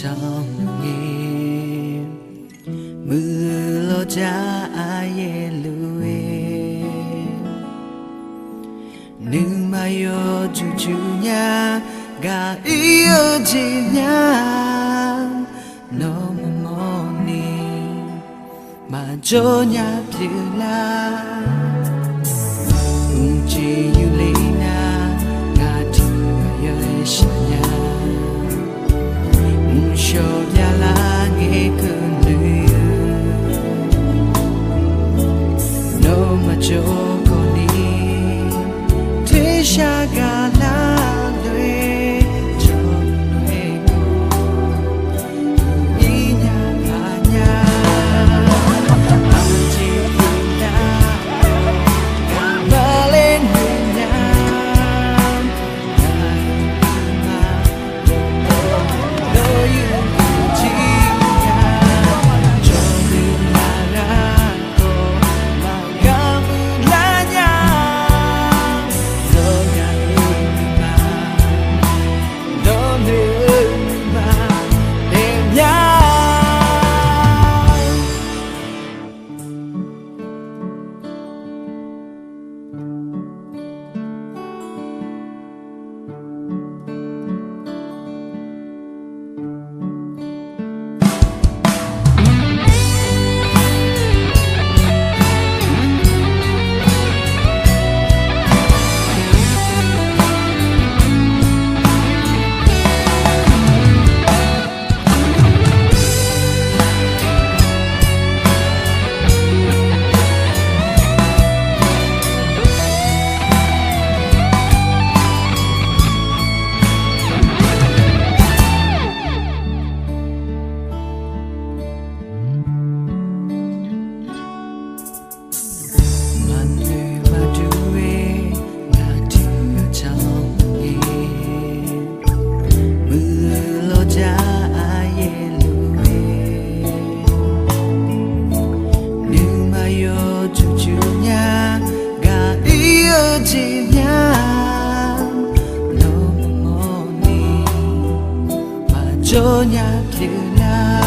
trong nghe mưa lo cha ai lue nương mai yo chu chu nha ga yêu chi nha no moni mà cho nhà phiêu la chỉ yêu lina ngã thương yêu shanya show ya la nghe cơn lửa no mà cho con đi thế xa gà la lue cho lue đi nhà à nhà anh chỉ thương ta mà lên người nhà đôi chỉ cho đừng là ra cô mà cảm là nhà rồi ngày mà đó nữa mà đêm nhau chỉ nhá no moni mà cho nhà kia la